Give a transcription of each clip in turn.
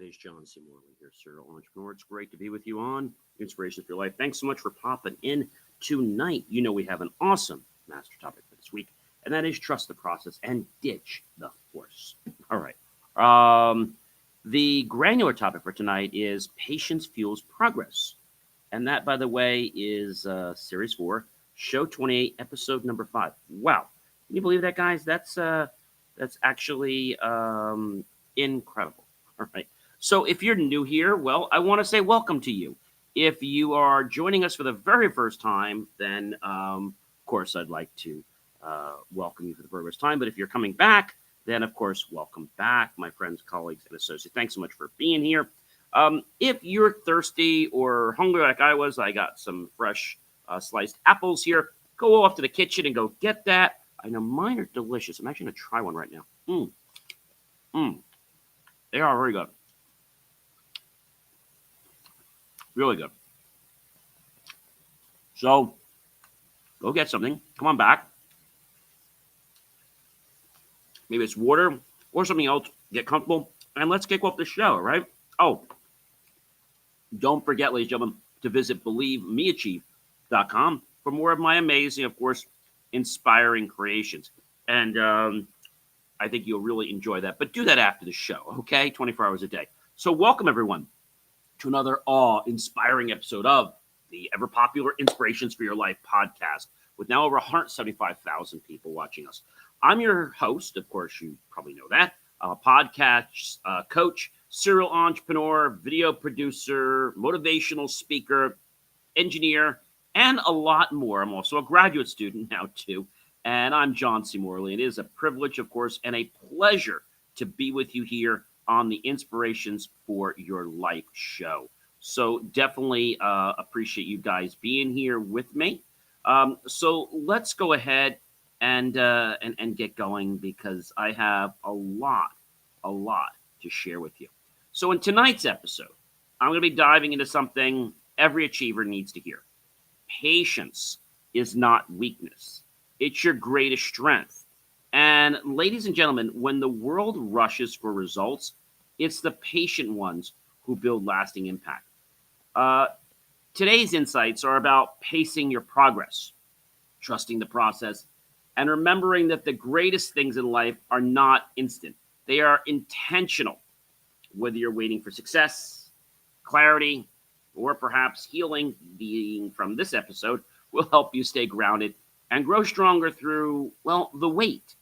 is John C. Morley here, serial entrepreneur. It's great to be with you on Inspiration for Your Life. Thanks so much for popping in tonight. You know we have an awesome master topic for this week, and that is trust the process and ditch the force. All right. The granular topic for tonight is patience fuels progress. And that, by the way, is Series 4, Show 28, Episode number 5. Wow. Can you believe that, guys? That's actually incredible. All right. So if you're new here, well, I want to say welcome to you. If you are joining us for the very first time, then, of course, I'd like to welcome you for the very first time. But if you're coming back, then, of course, welcome back, my friends, colleagues, and associates. Thanks so much for being here. If you're thirsty or hungry like I was, I got some fresh sliced apples here. Go off to the kitchen and go get that. I know mine are delicious. I'm actually going to try one right now. They are very good. Really good. So, go get something. Come on back. Maybe it's water or something else. Get comfortable. And let's kick off the show, right? Oh, don't forget, ladies and gentlemen, to visit BelieveMeAchieve.com for more of my amazing, of course, inspiring creations. And I think you'll really enjoy that. But do that after the show, okay? 24 hours a day. So welcome, everyone, to another awe-inspiring episode of the ever-popular Inspirations for Your Life podcast, with now over 175,000 people watching us. I'm your host, of course, you probably know that, podcast coach, serial entrepreneur, video producer, motivational speaker, engineer, and a lot more. I'm also a graduate student now, too. And I'm John C. Morley. It is a privilege, of course, and a pleasure to be with you here on the Inspirations for Your Life show. So definitely appreciate you guys being here with me. So let's go ahead and get going, because I have a lot to share with you. So in tonight's episode, I'm going to be diving into something every achiever needs to hear. Patience is not weakness. It's your greatest strength. And ladies and gentlemen, when the world rushes for results, it's the patient ones who build lasting impact. Today's insights are about pacing your progress, trusting the process, and remembering that the greatest things in life are not instant. They are intentional. Whether you're waiting for success, clarity, or perhaps healing, being from this episode will help you stay grounded and grow stronger through, well, the wait.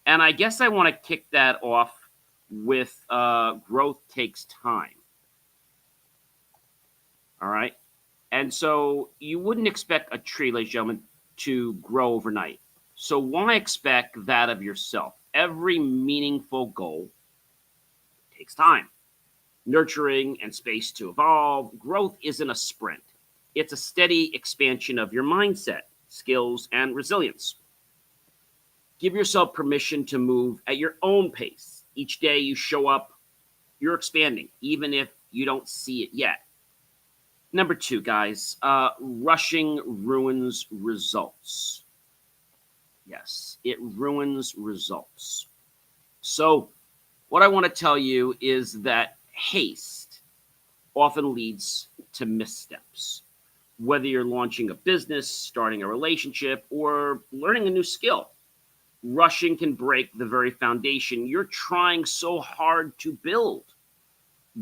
And I guess I want to kick that off with growth takes time. All right? And so you wouldn't expect a tree, ladies and gentlemen, to grow overnight. So why expect that of yourself? Every meaningful goal takes time, nurturing, and space to evolve. Growth isn't a sprint. It's a steady expansion of your mindset, skills, and resilience. Give yourself permission to move at your own pace. Each day you show up, you're expanding, even if you don't see it yet. Number 2, guys, rushing ruins results. Yes, it ruins results. So what I want to tell you is that haste often leads to missteps. Whether you're launching a business, starting a relationship, or learning a new skill, rushing can break the very foundation you're trying so hard to build.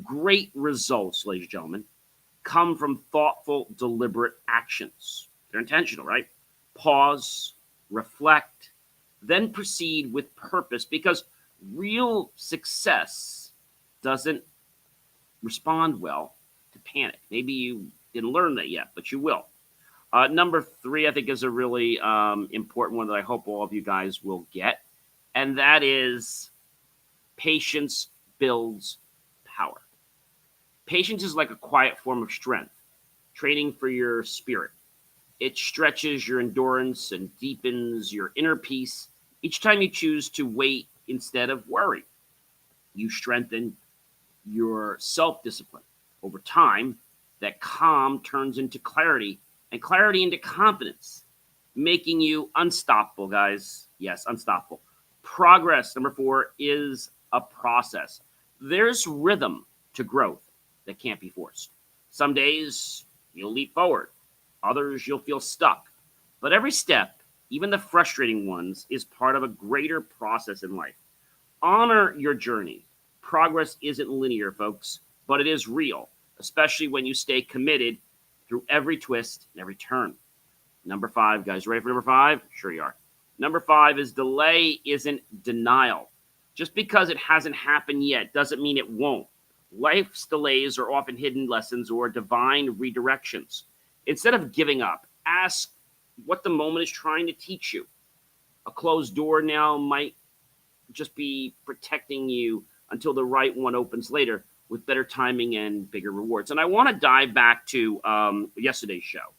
Great results, ladies and gentlemen, come from thoughtful, deliberate actions. They're intentional, right? Pause, reflect, then proceed with purpose, because real success doesn't respond well to panic. Maybe you didn't learn that yet, but you will. Number 3, I think, is a really important one that I hope all of you guys will get, and that is patience builds power. Patience is like a quiet form of strength, training for your spirit. It stretches your endurance and deepens your inner peace each time you choose to wait instead of worry. You strengthen your self-discipline. Over time, that calm turns into clarity, and clarity into confidence, making you unstoppable, guys. Yes, unstoppable. Progress, number 4, is a process. There's rhythm to growth that can't be forced. Some days you'll leap forward, others you'll feel stuck. But every step, even the frustrating ones, is part of a greater process in life. Honor your journey. Progress isn't linear, folks, but it is real, especially when you stay committed through every twist and every turn. Number five, guys, ready for number five? Sure you are. Number five is delay isn't denial. Just because it hasn't happened yet doesn't mean it won't. Life's delays are often hidden lessons or divine redirections. Instead of giving up, ask what the moment is trying to teach you. A closed door now might just be protecting you until the right one opens later with better timing and bigger rewards. And I want to dive back to yesterday's show.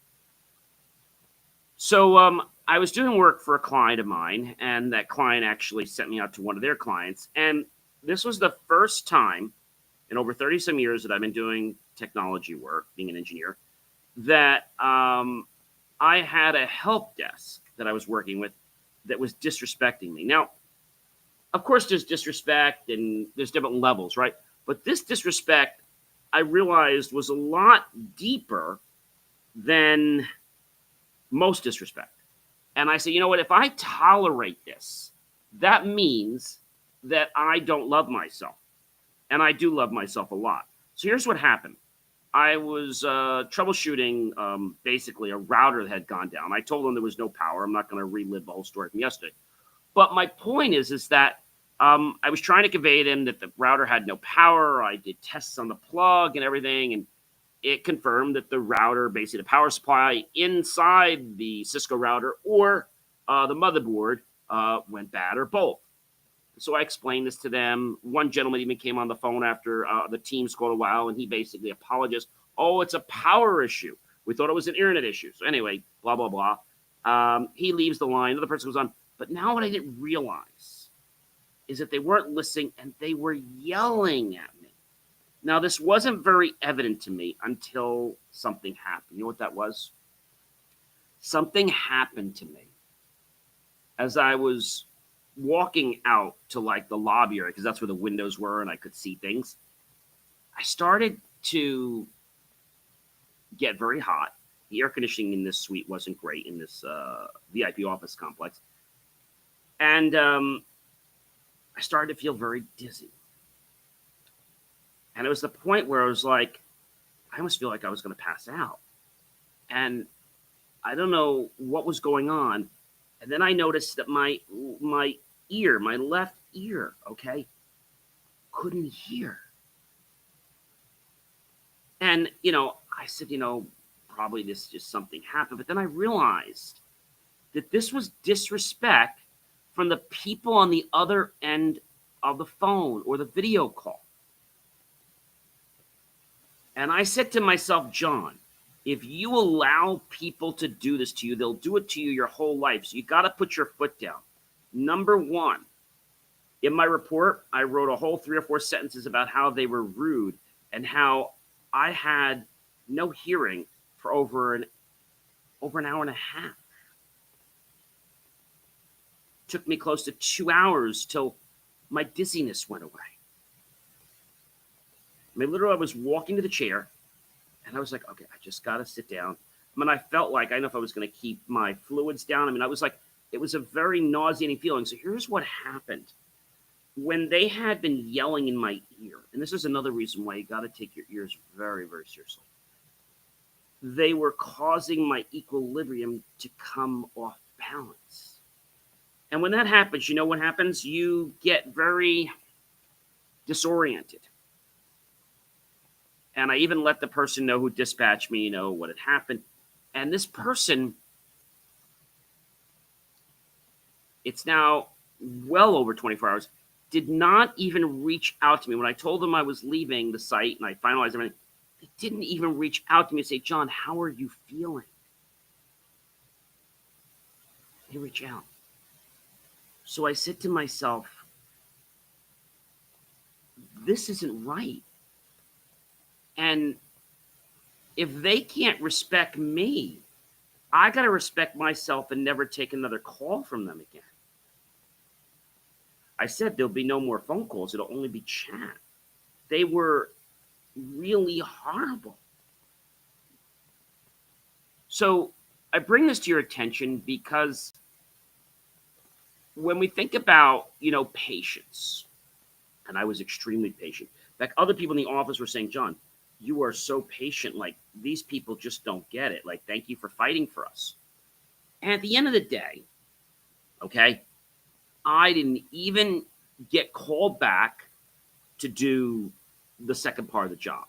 So I was doing work for a client of mine, and that client actually sent me out to one of their clients. And this was the first time in over 30 some years that I've been doing technology work, being an engineer, that I had a help desk that I was working with that was disrespecting me. Now, of course, there's disrespect and there's different levels, right? But this disrespect, I realized, was a lot deeper than most disrespect. And I said, you know what? If I tolerate this, that means that I don't love myself. And I do love myself a lot. So here's what happened. I was troubleshooting basically a router that had gone down. I told them there was no power. I'm not going to relive the whole story from yesterday. But my point is that I was trying to convey to them that the router had no power. I did tests on the plug and everything, and it confirmed that the router, basically the power supply inside the Cisco router or the motherboard went bad or both. So I explained this to them. One gentleman even came on the phone after the Teams called a while, and he basically apologized. Oh, it's a power issue. We thought it was an internet issue. So anyway, blah, blah, blah. He leaves the line. Another person goes on. But now what I didn't realize is that they weren't listening, and they were yelling at me. Now, this wasn't very evident to me until something happened. You know what that was? Something happened to me as I was walking out to like the lobby area, because that's where the windows were and I could see things. I started to get very hot. The air conditioning in this suite wasn't great in this VIP office complex. And I started to feel very dizzy. And it was the point where I was like, I almost feel like I was going to pass out. And I don't know what was going on. And then I noticed that my ear, my left ear, okay, couldn't hear. And, I said, probably this just something happened. But then I realized that this was disrespect from the people on the other end of the phone or the video call. And I said to myself, John, if you allow people to do this to you, they'll do it to you your whole life. So you got to put your foot down. Number one, in my report, I wrote a whole 3 or 4 sentences about how they were rude and how I had no hearing for over an hour and a half. Took me close to 2 hours till my dizziness went away. Literally, I was walking to the chair, and I was like, okay, I just got to sit down. I felt like, I don't know if I was going to keep my fluids down. I was like, it was a very nauseating feeling. So here's what happened. When they had been yelling in my ear, and this is another reason why you got to take your ears very, very seriously. They were causing my equilibrium to come off balance. And when that happens, you know what happens? You get very disoriented. And I even let the person know who dispatched me, what had happened. And this person, it's now well over 24 hours, did not even reach out to me. When I told them I was leaving the site and I finalized everything, they didn't even reach out to me and say, John, how are you feeling? They reach out. So I said to myself, this isn't right. And if they can't respect me, I got to respect myself and never take another call from them again. I said there'll be no more phone calls. It'll only be chat. They were really horrible. So I bring this to your attention because when we think about, patience, and I was extremely patient. In fact, other people in the office were saying, John, you are so patient. Like, these people just don't get it. Like, thank you for fighting for us. And at the end of the day, okay, I didn't even get called back to do the second part of the job.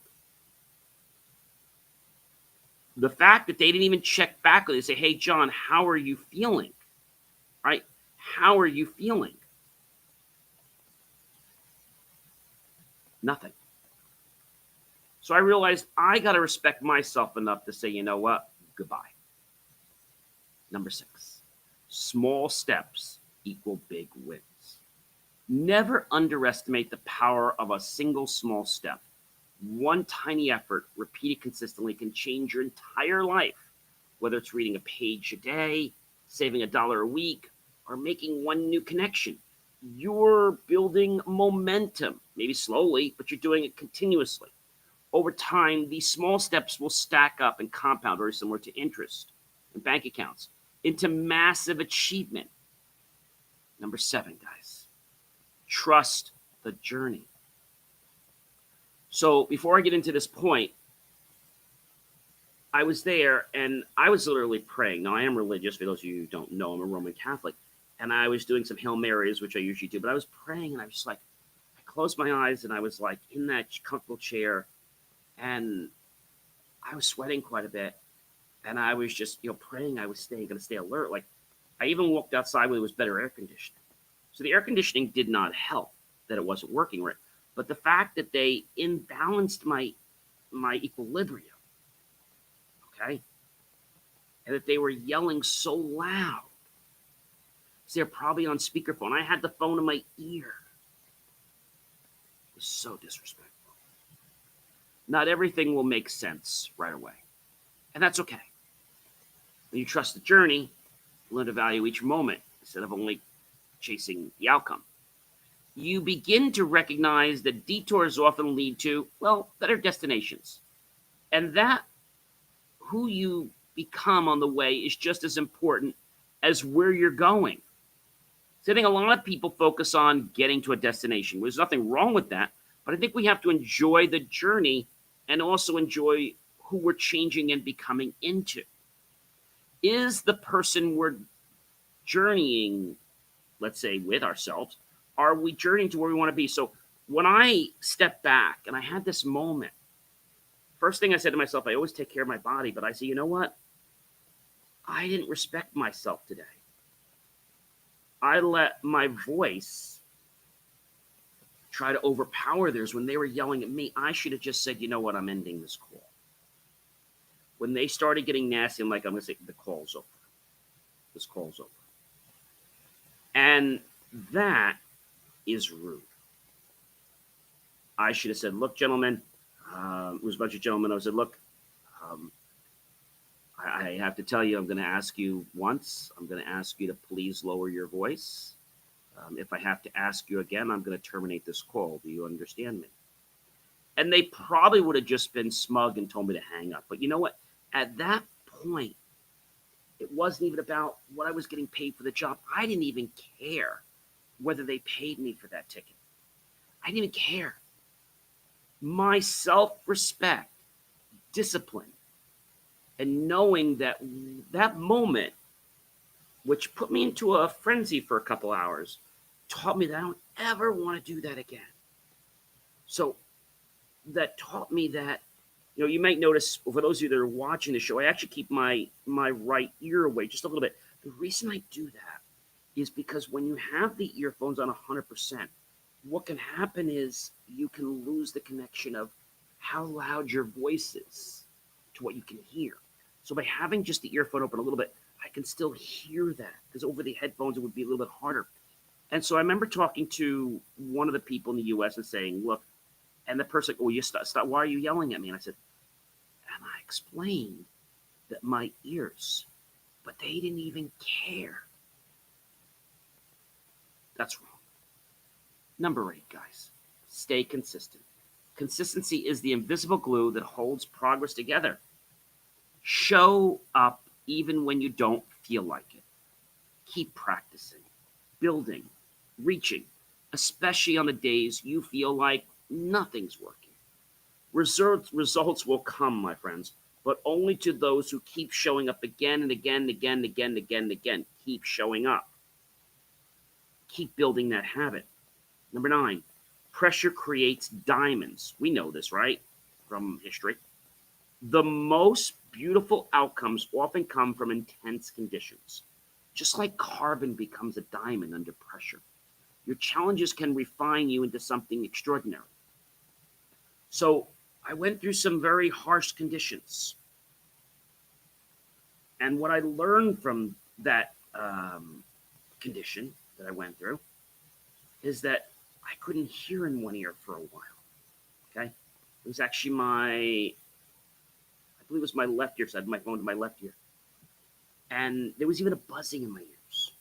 The fact that they didn't even check back with it, say, hey, John, how are you feeling? Right? How are you feeling? Nothing. So I realized I got to respect myself enough to say, you know what? Goodbye. Number 6, small steps equal big wins. Never underestimate the power of a single small step. One tiny effort repeated consistently can change your entire life, whether it's reading a page a day, saving $1 a week, or making one new connection. You're building momentum, maybe slowly, but you're doing it continuously. Over time, these small steps will stack up and compound, very similar to interest and bank accounts, into massive achievement. Number 7, guys, trust the journey. So before I get into this point, I was there and I was literally praying. Now, I am religious. For those of you who don't know, I'm a Roman Catholic. And I was doing some Hail Marys, which I usually do. But I was praying and I was just like, I closed my eyes and I was like in that comfortable chair. And I was sweating quite a bit. And I was just, praying I was going to stay alert. Like, I even walked outside when it was better air conditioning. So the air conditioning did not help that it wasn't working right. But the fact that they imbalanced my equilibrium, okay, and that they were yelling so loud, so they're probably on speakerphone. I had the phone in my ear. It was so disrespectful. Not everything will make sense right away, and that's okay. When you trust the journey, you learn to value each moment instead of only chasing the outcome. You begin to recognize that detours often lead to, well, better destinations. And that who you become on the way is just as important as where you're going. So I think a lot of people focus on getting to a destination. There's nothing wrong with that, but I think we have to enjoy the journey and also enjoy who we're changing and becoming into. Is the person we're journeying, let's say, with ourselves, are we journeying to where we want to be? So when I stepped back and I had this moment, first thing I said to myself, I always take care of my body, but I say, you know what? I didn't respect myself today. I let my voice try to overpower theirs when they were yelling at me. I should have just said, you know what? I'm ending this call. When they started getting nasty, I'm like, I'm going to say, the call's over. This call's over. And that is rude. I should have said, look, gentlemen, it was a bunch of gentlemen. I said, look, I have to tell you, I'm going to ask you once. I'm going to ask you to please lower your voice. If I have to ask you again, I'm going to terminate this call. Do you understand me? And they probably would have just been smug and told me to hang up. But you know what? At that point, it wasn't even about what I was getting paid for the job. I didn't even care whether they paid me for that ticket. I didn't even care. My self-respect, discipline, and knowing that moment, which put me into a frenzy for a couple hours, taught me that I don't ever want to do that again. So that taught me that, you might notice, for those of you that are watching the show, I actually keep my right ear away just a little bit. The reason I do that is because when you have the earphones on 100%, what can happen is you can lose the connection of how loud your voice is to what you can hear. So by having just the earphone open a little bit, I can still hear that, because over the headphones, it would be a little bit harder. And so I remember talking to one of the people in the U.S. and saying, look, and the person, oh, you stop, why are you yelling at me? And I said, and I explained that my ears, but they didn't even care. That's wrong. Number 8, guys, stay consistent. Consistency is the invisible glue that holds progress together. Show up even when you don't feel like it. Keep practicing, building, reaching, especially on the days you feel like nothing's working. Results will come, my friends, but only to those who keep showing up again and again and again and again and again and again. Keep showing up. Keep building that habit. Number 9, pressure creates diamonds. We know this, right? From history. The most beautiful outcomes often come from intense conditions. Just like carbon becomes a diamond under pressure, your challenges can refine you into something extraordinary. So, I went through some very harsh conditions. And what I learned from that condition that I went through is that I couldn't hear in one ear for a while. Okay. It was actually I believe it was my left ear, so I had my phone to my left ear. And there was even a buzzing in my ears.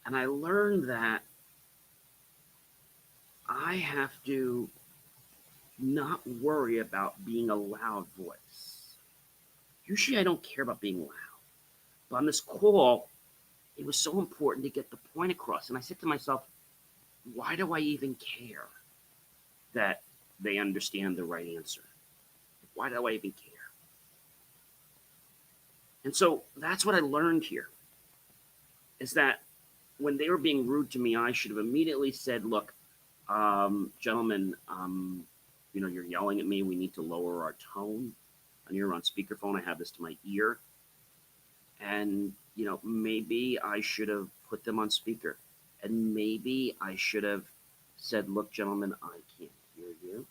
And I learned that I have to not worry about being a loud voice. Usually I don't care about being loud. But on this call, it was so important to get the point across. And I said to myself, why do I even care that they understand the right answer? Why do I even care? And so that's what I learned here is that when they were being rude to me, I should have immediately said, look, gentlemen, you're yelling at me. We need to lower our tone. And you're on speakerphone. I have this to my ear. And, maybe I should have put them on speaker. And maybe I should have said, look, gentlemen, I can't hear you.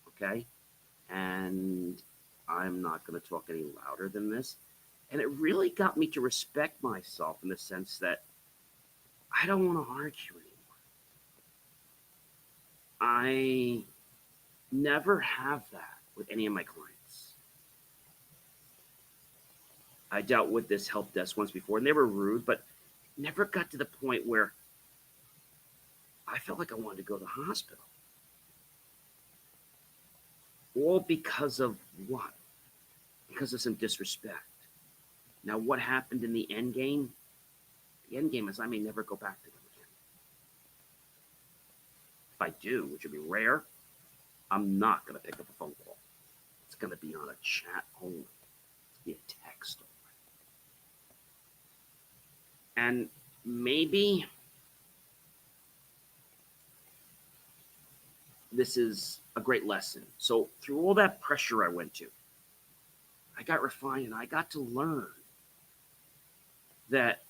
Okay? And I'm not going to talk any louder than this. And it really got me to respect myself in the sense that I don't want to argue anymore. I never have that with any of my clients. I dealt with this help desk once before, and they were rude, but never got to the point where I felt like I wanted to go to the hospital. All because of what? Because of some disrespect. Now, what happened in the end game? The end game is I may never go back to them again. If I do, which would be rare, I'm not going to pick up a phone call. It's going to be on a chat only. It's going to be a text only. And maybe this is a great lesson. So through all that pressure I went to, I got refined and I got to learn that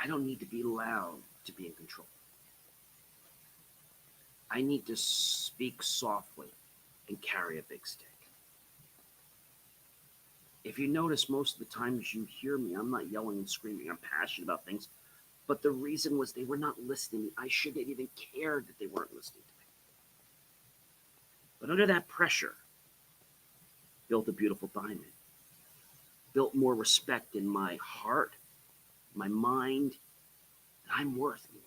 I don't need to be loud to be in control. I need to speak softly and carry a big stick. If you notice, most of the times you hear me, I'm not yelling and screaming. I'm passionate about things. But the reason was they were not listening. I shouldn't have even cared that they weren't listening to me. But under that pressure, built a beautiful diamond. Built more respect in my heart, my mind, that I'm worth more.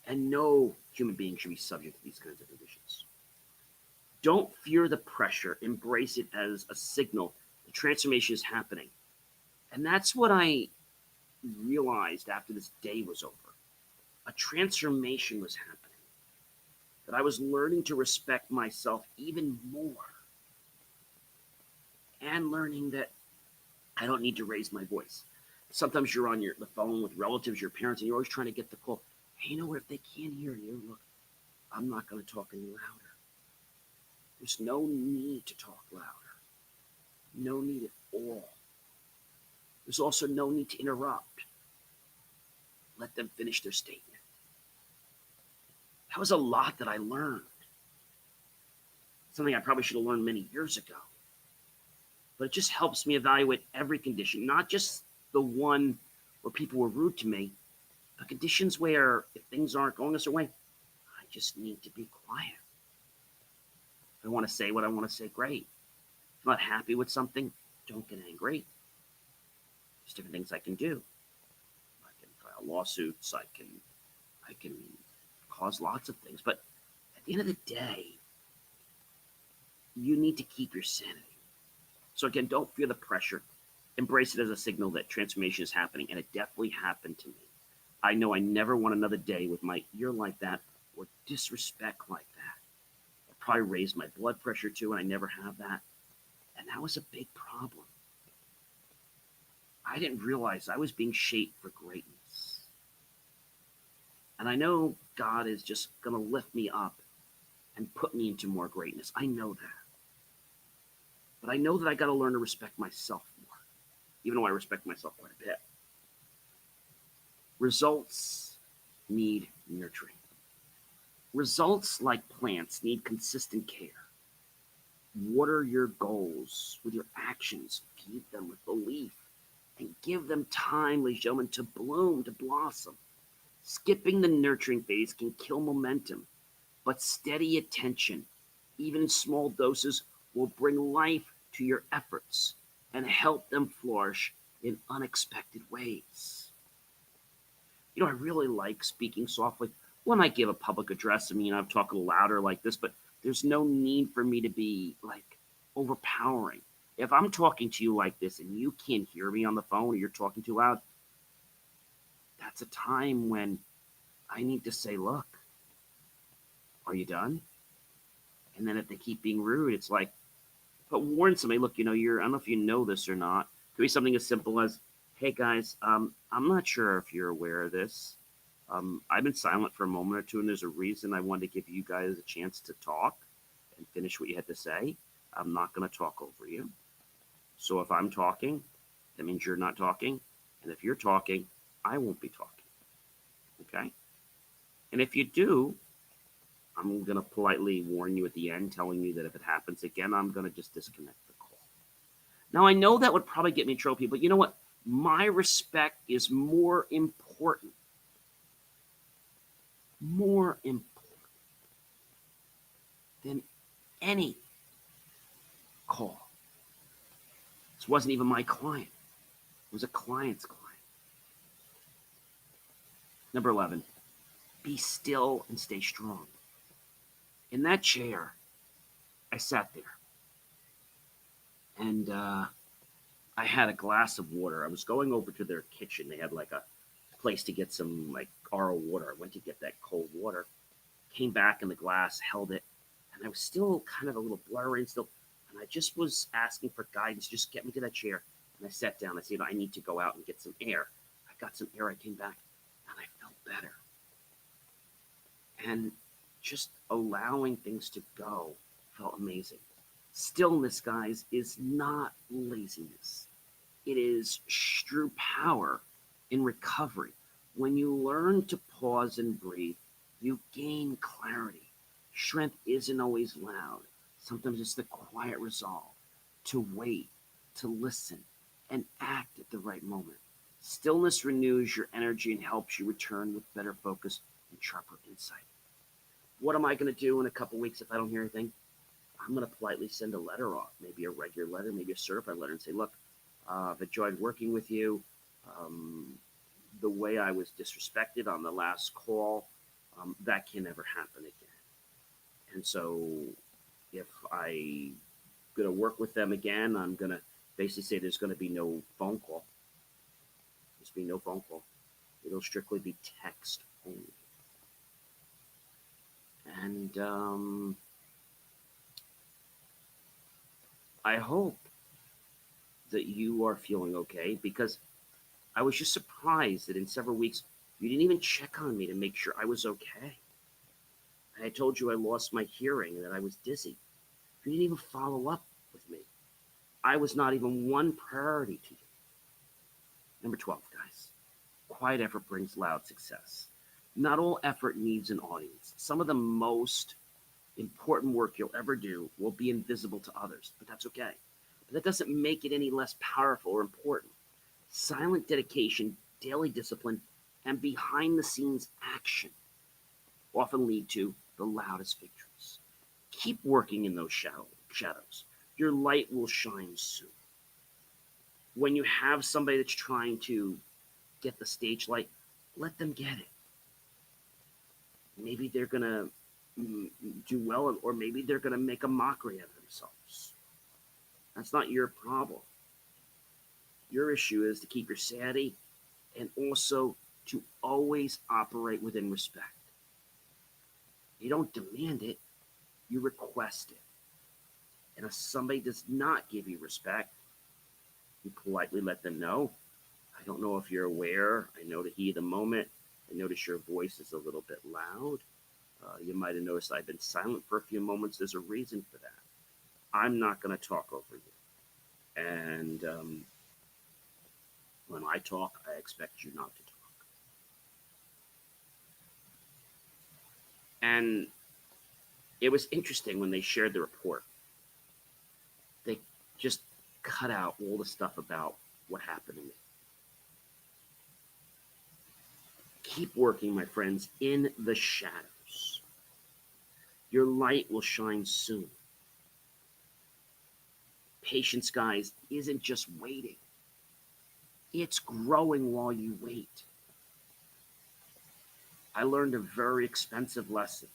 And no human being should be subject to these kinds of conditions. Don't fear the pressure. Embrace it as a signal. The transformation is happening. And that's what I realized after this day was over. A transformation was happening. That I was learning to respect myself even more. And learning that I don't need to raise my voice. Sometimes you're on the phone with relatives, your parents, and you're always trying to get the call. Hey, what, if they can't hear you, look, I'm not going to talk any louder. There's no need to talk louder. No need at all. There's also no need to interrupt. Let them finish their statement. That was a lot that I learned. Something I probably should have learned many years ago. But it just helps me evaluate every condition, not just the one where people were rude to me, but conditions where if things aren't going a certain way, I just need to be quiet. If I want to say what I want to say, great. If I'm not happy with something, don't get angry. There's different things I can do. I can file lawsuits. I can cause lots of things. But at the end of the day, you need to keep your sanity. So again, don't fear the pressure. Embrace it as a signal that transformation is happening, and it definitely happened to me. I know I never want another day with my ear like that or disrespect like that. I probably raised my blood pressure too, and I never have that. And that was a big problem. I didn't realize I was being shaped for greatness. And I know God is just going to lift me up and put me into more greatness. I know that. But I know that I got to learn to respect myself more, even though I respect myself quite a bit. Results need nurturing. Results, like plants, need consistent care. Water your goals with your actions, feed them with belief, and give them time, ladies and gentlemen, to bloom, to blossom. Skipping the nurturing phase can kill momentum, but steady attention, even in small doses, will bring life to your efforts and help them flourish in unexpected ways. I really like speaking softly. When I give a public address, I've talked a little louder like this, but there's no need for me to be like overpowering. If I'm talking to you like this and you can't hear me on the phone or you're talking too loud, that's a time when I need to say, look, are you done? And then if they keep being rude, it's like, but warn somebody, look, I don't know if you know this or not. It could be something as simple as, hey guys, I'm not sure if you're aware of this. I've been silent for a moment or two, and there's a reason I wanted to give you guys a chance to talk and finish what you had to say. I'm not going to talk over you. So if I'm talking, that means you're not talking. And if you're talking, I won't be talking. Okay? And if you do, I'm going to politely warn you at the end, telling you that if it happens again, I'm going to just disconnect the call. Now, I know that would probably get me in trouble, but you know what? My respect is more important than any call. This wasn't even my client. It was a client's client. Number 11, be still and stay strong. In that chair, I sat there. And I had a glass of water. I was going over to their kitchen. They had like a place to get some like RO water. I went to get that cold water. Came back in the glass, held it, and I was still kind of a little blurry and still. And I just was asking for guidance. Just get me to that chair. And I sat down. I said, I need to go out and get some air. I got some air. I came back, and I felt better. And just allowing things to go felt amazing. Stillness, guys, is not laziness. It is true power in recovery. When you learn to pause and breathe, you gain clarity. Strength isn't always loud. Sometimes it's the quiet resolve to wait, to listen, and act at the right moment. Stillness renews your energy and helps you return with better focus and sharper insight. What am I going to do in a couple weeks if I don't hear anything? I'm going to politely send a letter off, maybe a regular letter, maybe a certified letter, and say, look, I've enjoyed working with you. The way I was disrespected on the last call, that can never happen again. And so if I'm going to work with them again, I'm going to basically say there's going to be no phone call. There's be no phone call. It'll strictly be text only. And I hope that you are feeling okay, because I was just surprised that in several weeks you didn't even check on me to make sure I was okay. I told you I lost my hearing and that I was dizzy. You didn't even follow up with me. I was not even one priority to you. Number 12, guys. Quiet effort brings loud success. Not all effort needs an audience. Some of the most important work you'll ever do will be invisible to others, but that's okay. But that doesn't make it any less powerful or important. Silent dedication, daily discipline, and behind-the-scenes action often lead to the loudest victories. Keep working in those shadows. Your light will shine soon. When you have somebody that's trying to get the stage light, let them get it. Maybe they're going to do well, or maybe they're going to make a mockery of themselves. That's not your problem. Your issue is to keep your sanity and also to always operate within respect. You don't demand it, you request it. And if somebody does not give you respect, you politely let them know. I don't know if you're aware. I know the heat of the moment. I notice your voice is a little bit loud. You might have noticed I've been silent for a few moments. There's a reason for that. I'm not going to talk over you. And when I talk, I expect you not to talk. And it was interesting when they shared the report. They just cut out all the stuff about what happened to me. Keep working, my friends, in the shadows. Your light will shine soon. Patience, guys, isn't just waiting, it's growing while you wait. I learned a very expensive lesson.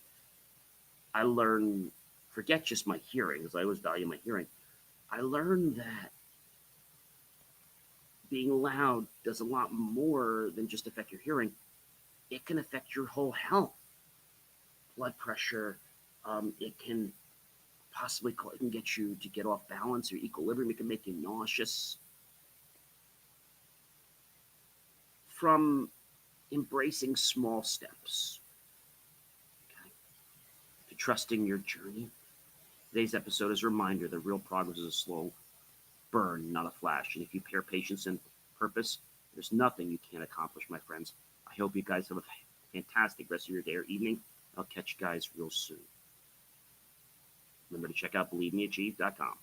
I learned, forget just my hearing, because I always value my hearing. I learned that being loud does a lot more than just affect your hearing. It can affect your whole health, blood pressure. It can it can get you to get off balance or equilibrium. It can make you nauseous. From embracing small steps, okay, to trusting your journey. Today's episode is a reminder that real progress is a slow burn, not a flash. And if you pair patience and purpose, there's nothing you can't accomplish, my friends. I hope you guys have a fantastic rest of your day or evening. I'll catch you guys real soon. Remember to check out believemeachieve.com.